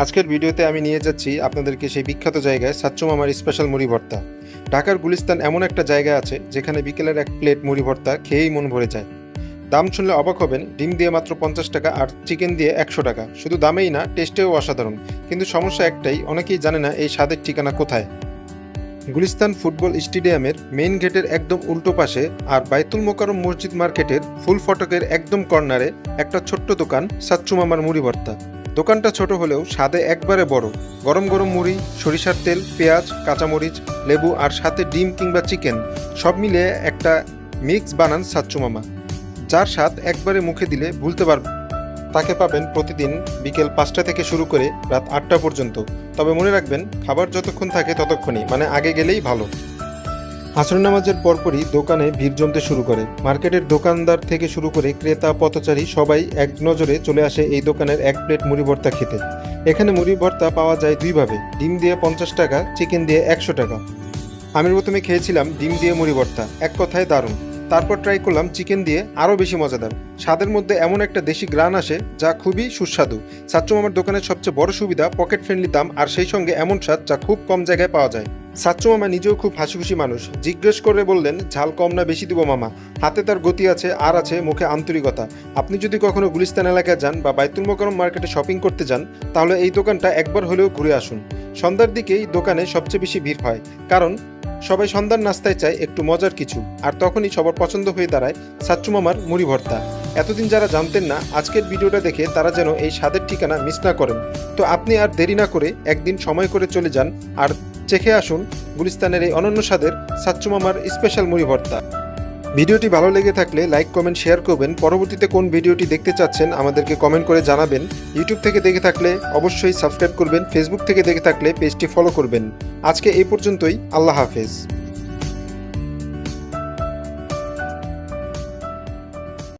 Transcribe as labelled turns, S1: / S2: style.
S1: আজকের ভিডিওতে আমি নিয়ে যাচ্ছি আপনাদেরকে সেই বিখ্যাত জায়গায় সাচ্চু মামার স্পেশাল মুড়ি ভর্তা। ঢাকার গুলিস্তান এমন একটা জায়গা আছে যেখানে বিকেলের এক প্লেট মুড়ি ভর্তা খেয়েই মন ভরে যায়। দাম শুনলে অবাক হবেন, ডিম দিয়ে মাত্র 50 টাকা আর চিকেন দিয়ে 100 টাকা। শুধু দামেই না, টেস্টেও অসাধারণ। কিন্তু সমস্যা একটাই, অনেকেই জানে না এই স্বাদের ঠিকানা কোথায়। গুলিস্তান ফুটবল স্টেডিয়ামের মেইন গেটের একদম উল্টো পাশে আর বাইতুল মোকাররম মসজিদ মার্কেটের ফুল ফটকের একদম কর্নারে একটা ছোট্ট দোকান সাচ্চু মামার মুড়ি ভর্তা। দোকানটা ছোট হলেও স্বাদে একবারে বড়। গরম গরম মুড়ি, সরিষার তেল, পেঁয়াজ, কাঁচামরিচ, লেবু আর সাথে ডিম কিংবা চিকেন সব মিলিয়ে একটা মিক্স বানান সাচ্চু মামা, যার স্বাদ একবারে মুখে দিলে ভুলতে পারবেন। তাকে পাবেন প্রতিদিন বিকেল 5টা থেকে শুরু করে রাত 8টা পর্যন্ত। তবে মনে রাখবেন, খাবার যতক্ষণ থাকে ততক্ষণই, মানে আগে গেলেই ভালো। আসর নামাজের পরপরই দোকানে ভিড় জমতে শুরু করে। মার্কেটের দোকানদার থেকে শুরু করে ক্রেতা পথচারী সবাই এক নজরে চলে আসে এই দোকানের এক প্লেট মুড়ি ভর্তা খেতে। এখানে মুড়ি ভর্তা পাওয়া যায় দুইভাবে, ডিম দিয়ে 50 টাকা, চিকেন দিয়ে 100 টাকা। আমি প্রথমে খেয়েছিলাম ডিম দিয়ে মুড়ি ভর্তা, এক কথায় দারুণ। তারপর ট্রাই করলাম চিকেন দিয়ে, আরও বেশি মজাদার। স্বাদের মধ্যে এমন একটা দেশি গ্রান আসে যা খুবই সুস্বাদু। সাচ্চু মামার দোকানের সবচেয়ে বড় সুবিধা পকেট ফ্রেন্ডলি দাম, আর সেই সঙ্গে এমন স্বাদ যা খুব কম জায়গায় পাওয়া যায়। সাচ্চু মামা নিজেও খুব হাসিখুশি মানুষ। জিজ্ঞেস করে বললেন, ঝাল কম না বেশি দিব মামা? হাতে তার গতি আছে আর আছে মুখে আন্তরিকতা। আপনি যদি কখনো গুলিস্তান এলাকায় যান বা বাইতুল মোকাররম মার্কেটে শপিং করতে যান, তাহলে এই দোকানটা একবার হলেও ঘুরে আসুন। সন্ধ্যার দিকেই দোকানে সবচেয়ে বেশি ভিড় হয়, কারণ সবাই সন্ধ্যার নাস্তায় চায় একটু মজার কিছু, আর তখনই সবার পছন্দ হয়ে দাঁড়ায় সাচ্চু মামার মুড়ি ভর্তা। এতদিন যারা জানতেন না, আজকের ভিডিওটা দেখে তারা যেন এই স্বাদের ঠিকানা মিস না করেন। তো আপনি আর দেরি না করে একদিন সময় করে চলে যান আর চেখে আসুন গুলিস্তানের এই অনন্য স্বাদের সাচ্চু মামার স্পেশাল মুড়ি ভর্তা। ভিডিওটি ভালো লেগে থাকলে লাইক, কমেন্ট, শেয়ার করবেন। পরবর্তীতে কোন ভিডিওটি দেখতে চাচ্ছেন আমাদেরকে কমেন্ট করে জানাবেন। ইউটিউব থেকে দেখে থাকলে অবশ্যই সাবস্ক্রাইব করবেন। ফেসবুক থেকে দেখে থাকলে পেজটি ফলো করবেন। আজকে এই পর্যন্তই। আল্লাহ হাফেজ।